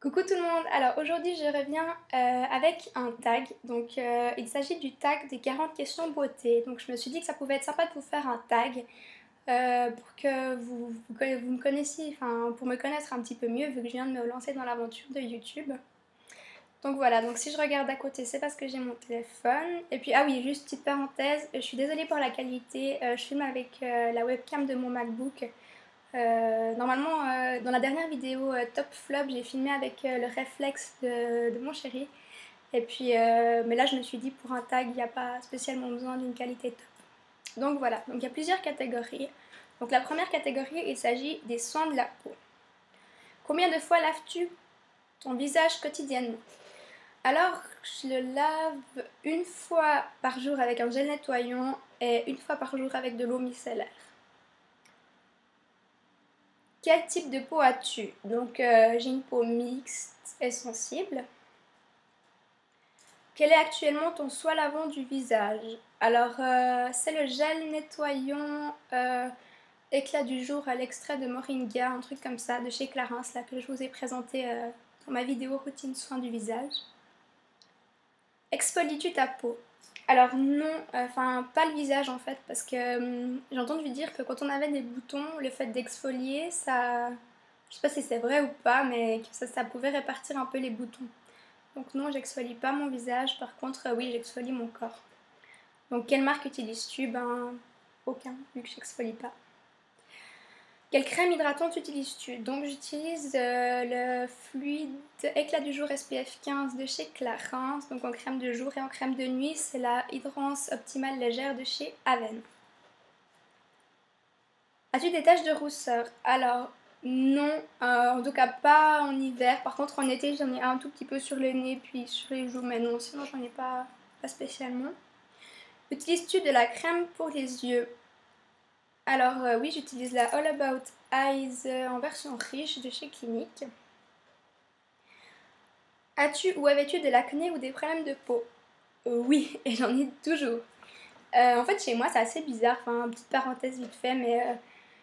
Coucou tout le monde, alors aujourd'hui je reviens avec un tag, donc il s'agit du tag des 40 questions beauté, donc je me suis dit que ça pouvait être sympa de vous faire un tag pour que vous me connaissiez, enfin pour me connaître un petit peu mieux vu que je viens de me lancer dans l'aventure de YouTube. Donc voilà, donc si je regarde à côté c'est parce que j'ai mon téléphone, et puis ah oui juste petite parenthèse, je suis désolée pour la qualité, je filme avec la webcam de mon MacBook. Normalement, dans la dernière vidéo Top Flop, j'ai filmé avec le réflexe de mon chéri. Et puis, mais là, je me suis dit, pour un tag, il n'y a pas spécialement besoin d'une qualité top. Donc voilà, donc il y a plusieurs catégories. Donc la première catégorie, il s'agit des soins de la peau. Combien de fois laves-tu ton visage quotidiennement? Alors, je le lave une fois par jour avec un gel nettoyant et une fois par jour avec de l'eau micellaire. Quel type de peau as-tu? Donc j'ai une peau mixte et sensible. Quel est actuellement ton soin lavant du visage? Alors c'est le gel nettoyant éclat du jour à l'extrait de moringa, un truc comme ça, de chez Clarins, là que je vous ai présenté dans ma vidéo routine soin du visage. Exfolies-tu ta peau? Alors non, enfin pas le visage en fait, parce que j'ai entendu dire que quand on avait des boutons, le fait d'exfolier, ça... Je sais pas si c'est vrai ou pas, mais que ça pouvait répartir un peu les boutons. Donc non, j'exfolie pas mon visage, par contre oui, j'exfolie mon corps. Donc quelle marque utilises-tu? Ben aucun, vu que j'exfolie pas. Quelle crème hydratante utilises-tu? Donc j'utilise le fluide éclat du jour SPF 15 de chez Clarins, donc en crème de jour et en crème de nuit, c'est la Hydrance Optimale Légère de chez Aven. As-tu des taches de rousseur? Alors non, en tout cas pas en hiver, par contre en été j'en ai un tout petit peu sur le nez puis sur les joues, mais non, sinon j'en ai pas spécialement. Utilises-tu de la crème pour les yeux? Alors oui, j'utilise la All About Eyes en version riche de chez Clinique. As-tu ou avais-tu de l'acné ou des problèmes de peau? Oui, et j'en ai toujours. En fait, chez moi, c'est assez bizarre, enfin, petite parenthèse vite fait, mais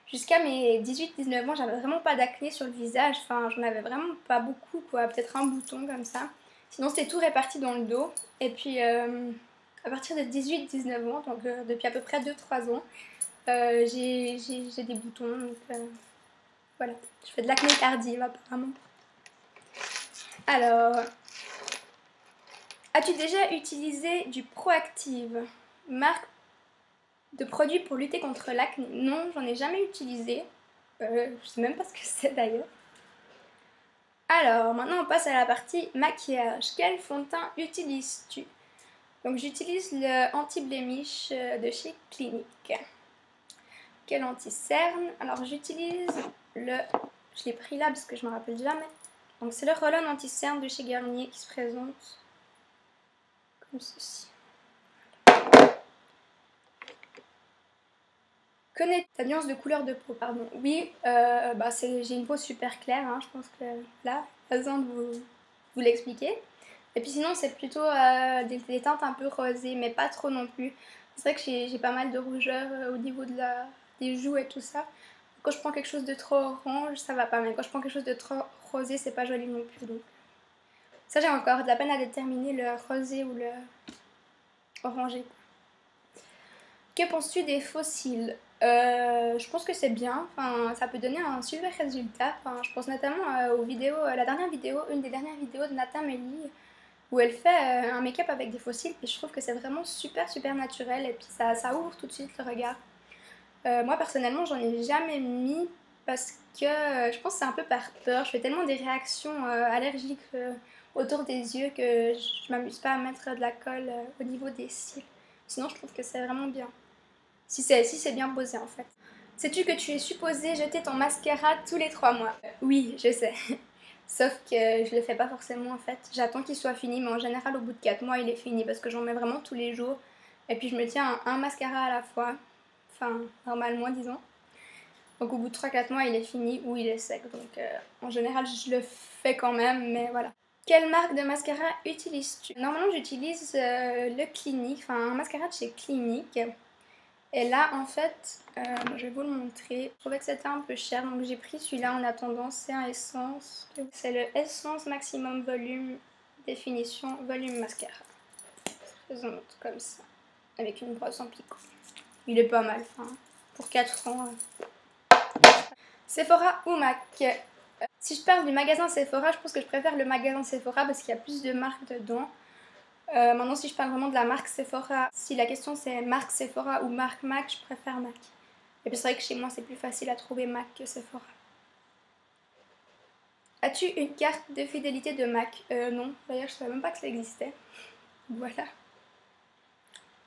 jusqu'à mes 18-19 ans, j'avais vraiment pas d'acné sur le visage, enfin, j'en avais vraiment pas beaucoup, quoi, peut-être un bouton comme ça. Sinon, c'était tout réparti dans le dos. Et puis, à partir de 18-19 ans, donc depuis à peu près 2-3 ans, j'ai des boutons, donc voilà. Je fais de l'acné tardive apparemment. Alors, as-tu déjà utilisé du Proactive, marque de produits pour lutter contre l'acné? Non, j'en ai jamais utilisé. Je sais même pas ce que c'est d'ailleurs. Alors, maintenant on passe à la partie maquillage. Quel fond de teint utilises-tu? Donc j'utilise le anti-blemish de chez Clinique. Quel anti-cerne? Alors j'utilise le... Je l'ai pris là parce que je me rappelle jamais. Donc c'est le roll-on anti-cerne de chez Garnier qui se présente comme ceci. Connais ta nuance de couleur de peau, pardon. Oui, j'ai une peau super claire, hein, je pense que là, pas besoin de vous l'expliquer. Et puis sinon, c'est plutôt des teintes un peu rosées, mais pas trop non plus. C'est vrai que j'ai pas mal de rougeur au niveau des joues et tout ça. Quand je prends quelque chose de trop orange, ça va pas, mais quand je prends quelque chose de trop rosé, c'est pas joli non plus. Donc. Ça, j'ai encore de la peine à déterminer le rosé ou le orangé. Que penses-tu des fossiles? Je pense que c'est bien, enfin, ça peut donner un super résultat. Enfin, je pense notamment aux vidéos, la dernière vidéo, une des dernières vidéos de Nathan Melly, où elle fait un make-up avec des fossiles, et je trouve que c'est vraiment super naturel, et puis ça ouvre tout de suite le regard. Moi personnellement, j'en ai jamais mis parce que je pense que c'est un peu par peur. Je fais tellement des réactions allergiques autour des yeux que je m'amuse pas à mettre de la colle au niveau des cils. Sinon, je trouve que c'est vraiment bien. Si c'est bien posé en fait. Sais-tu que tu es supposé jeter ton mascara tous les 3 mois? Oui, je sais. Sauf que je le fais pas forcément en fait. J'attends qu'il soit fini, mais en général au bout de 4 mois il est fini parce que j'en mets vraiment tous les jours. Et puis je me tiens à un mascara à la fois. Enfin, normalement disons. Donc au bout de 3-4 mois il est fini ou il est sec. Donc en général je le fais quand même, mais voilà. Quelle marque de mascara utilises-tu? Normalement j'utilise le Clinique, enfin un mascara de chez Clinique. Et là, en fait, je vais vous le montrer. Je trouvais que c'était un peu cher, donc j'ai pris celui-là en attendant. C'est un Essence. C'est le Essence Maximum Volume Définition Volume Mascara. Je présente comme ça, avec une brosse en picot. Il est pas mal, enfin, pour 4 ans. Sephora ou MAC. Si je parle du magasin Sephora, je pense que je préfère le magasin Sephora parce qu'il y a plus de marques dedans. Maintenant, si je parle vraiment de la marque Sephora, si la question c'est marque Sephora ou marque MAC, je préfère MAC. Et puis c'est vrai que chez moi, c'est plus facile à trouver MAC que Sephora. As-tu une carte de fidélité de MAC? Non, d'ailleurs, je savais même pas que ça existait. Voilà.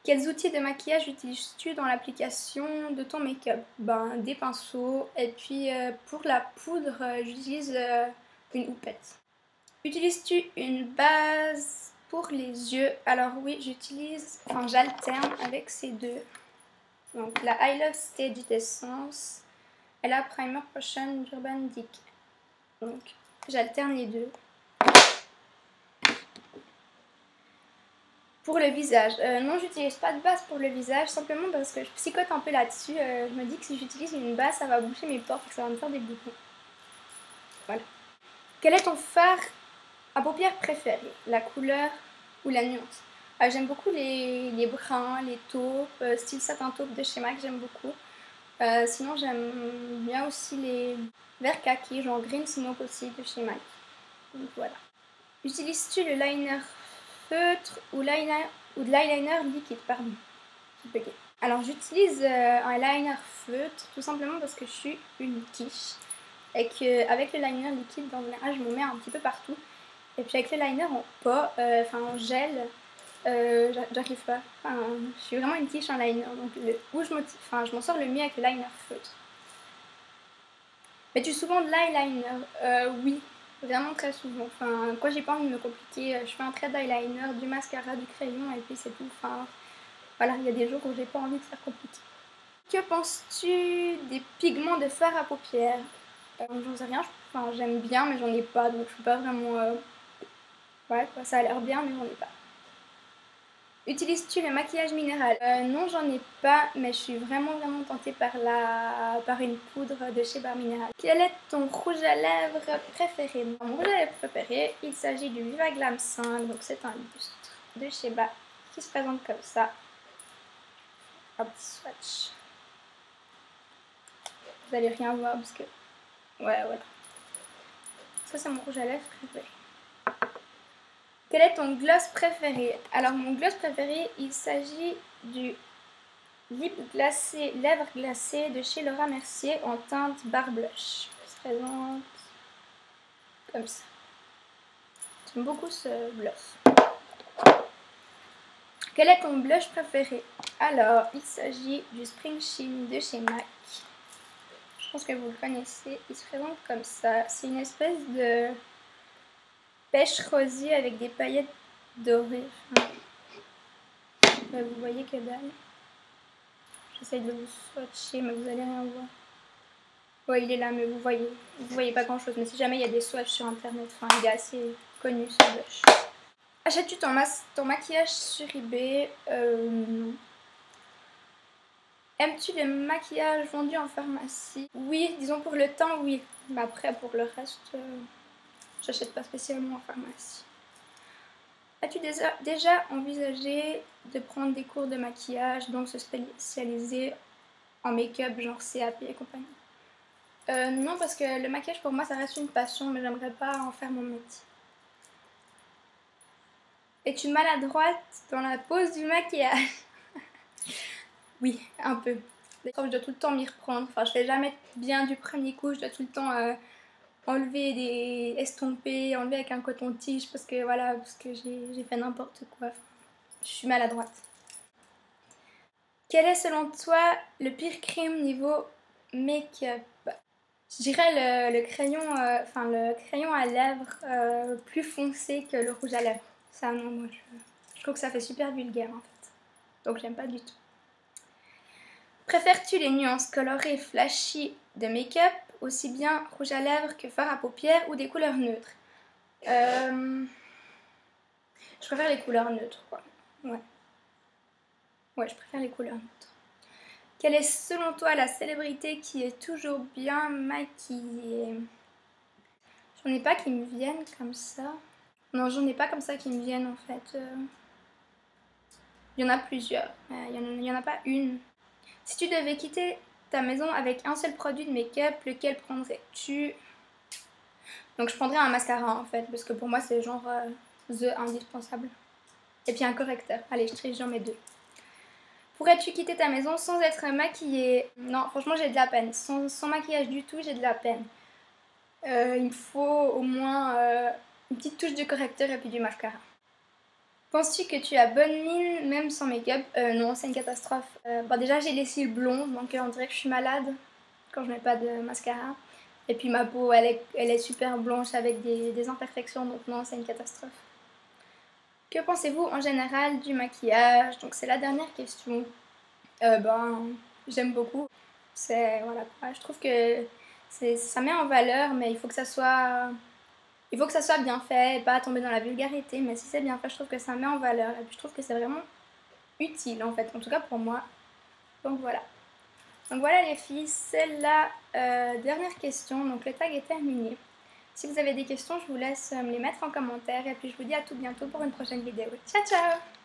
Quels outils de maquillage utilises-tu dans l'application de ton make-up? Ben, des pinceaux. Et puis pour la poudre, j'utilise une houppette. Utilises-tu une base pour les yeux? Alors oui, j'alterne avec ces deux. Donc la I Love Stay d'Essence et la Primer Potion d'Urban Decay. Donc j'alterne les deux. Pour le visage, non, j'utilise pas de base pour le visage, simplement parce que je psychote un peu là-dessus. Je me dis que si j'utilise une base, ça va boucher mes pores et que ça va me faire des boutons. Voilà. Quel est ton fard à paupières préféré? La couleur ou la nuance? J'aime beaucoup les bruns, les taupes, style satin taupe de chez MAC, j'aime beaucoup. Sinon, j'aime bien aussi les verts kaki, genre Green Smoke aussi de chez MAC. Donc voilà. Utilises-tu le liner feutre ou de l'eyeliner liquide, pardon. Alors j'utilise un liner feutre tout simplement parce que je suis une quiche et qu'avec le liner liquide dans général je me mets un petit peu partout et puis avec le liner en pot, en gel, j'arrive pas. Enfin, je suis vraiment une quiche en liner, donc je m'en sors le mieux avec le liner feutre. Mets-tu souvent de l'eyeliner? Oui, vraiment très souvent. Enfin, quand j'ai pas envie de me compliquer, je fais un trait d'eyeliner, du mascara, du crayon et puis c'est tout. Enfin, voilà, il y a des jours où j'ai pas envie de faire compliqué. Que penses-tu des pigments de fard à paupières? J'en sais rien, j'aime bien mais j'en ai pas, donc je suis pas vraiment... Ouais, quoi, ça a l'air bien mais j'en ai pas. Utilises-tu le maquillage minéral? Non, j'en ai pas, mais je suis vraiment tentée par une poudre de chez Bar Minéral. Quel est ton rouge à lèvres préféré? Mon rouge à lèvres préféré, il s'agit du Viva Glam 5, donc c'est un buste de chez Bar qui se présente comme ça. Un petit swatch. Vous allez rien voir parce que... Ouais, voilà. Ça, c'est mon rouge à lèvres préféré. Quel est ton gloss préféré? Alors, mon gloss préféré, il s'agit du Lip glacé, lèvres glacées de chez Laura Mercier en teinte Bar Blush. Il se présente comme ça. J'aime beaucoup ce gloss. Quel est ton blush préféré? Alors, il s'agit du Spring Sheen de chez MAC. Je pense que vous le connaissez. Il se présente comme ça. C'est une espèce de pêche rosée avec des paillettes dorées. Vous voyez que dalle. J'essaye de vous swatcher, mais vous allez rien voir. Ouais, il est là, mais vous voyez pas grand chose. Mais si jamais il y a des swatchs sur internet, enfin, il est assez connu ce blush. Achètes-tu ton maquillage sur eBay? Aimes-tu le maquillage vendu en pharmacie? Oui, disons pour le temps, oui. Mais après, pour le reste, j'achète pas spécialement en pharmacie. As-tu déjà envisagé de prendre des cours de maquillage, donc se spécialiser en make-up, genre CAP et compagnie? Non, parce que le maquillage pour moi ça reste une passion, mais j'aimerais pas en faire mon métier. Es-tu maladroite dans la pose du maquillage? Oui, un peu. Je dois tout le temps m'y reprendre. Enfin, je fais jamais bien du premier coup, je dois tout le temps enlever des estompés, enlever avec un coton-tige parce que voilà, parce que j'ai fait n'importe quoi. Enfin, je suis maladroite. Quel est selon toi le pire crime niveau make-up? Je dirais le crayon, le crayon à lèvres plus foncé que le rouge à lèvres. Ça, non, moi, je trouve que ça fait super vulgaire en fait. Donc, j'aime pas du tout. Préfères-tu les nuances colorées flashy de make-up, aussi bien rouge à lèvres que fard à paupières ou des couleurs neutres? Je préfère les couleurs neutres, quoi. Ouais. Ouais, je préfère les couleurs neutres. Quelle est selon toi la célébrité qui est toujours bien maquillée? J'en ai pas qui me viennent comme ça. Non, j'en ai pas comme ça qui me viennent en fait. Il y en a plusieurs, il y en a pas une. Si tu devais quitter ta maison avec un seul produit de make-up, lequel prendrais-tu? Donc je prendrais un mascara en fait, parce que pour moi c'est genre the indispensable. Et puis un correcteur. Allez, je triche, j'en mets deux. Pourrais-tu quitter ta maison sans être maquillée? Non, franchement j'ai de la peine. Sans maquillage du tout, j'ai de la peine. Il me faut au moins une petite touche de correcteur et puis du mascara. Penses-tu que tu as bonne mine même sans make-up? Non, c'est une catastrophe. Bon, déjà j'ai les cils blonds, donc on dirait que je suis malade quand je mets pas de mascara. Et puis ma peau, elle est super blanche avec des imperfections, donc non, c'est une catastrophe. Que pensez-vous en général du maquillage? Donc c'est la dernière question. J'aime beaucoup. C'est, voilà quoi, je trouve que ça met en valeur, mais il faut que ça soit bien fait, et pas tomber dans la vulgarité, mais si c'est bien fait, je trouve que ça met en valeur, et puis je trouve que c'est vraiment utile en fait, en tout cas pour moi. Donc voilà. Donc voilà les filles, c'est la dernière question, donc le tag est terminé. Si vous avez des questions, je vous laisse me les mettre en commentaire, et puis je vous dis à tout bientôt pour une prochaine vidéo. Ciao ciao!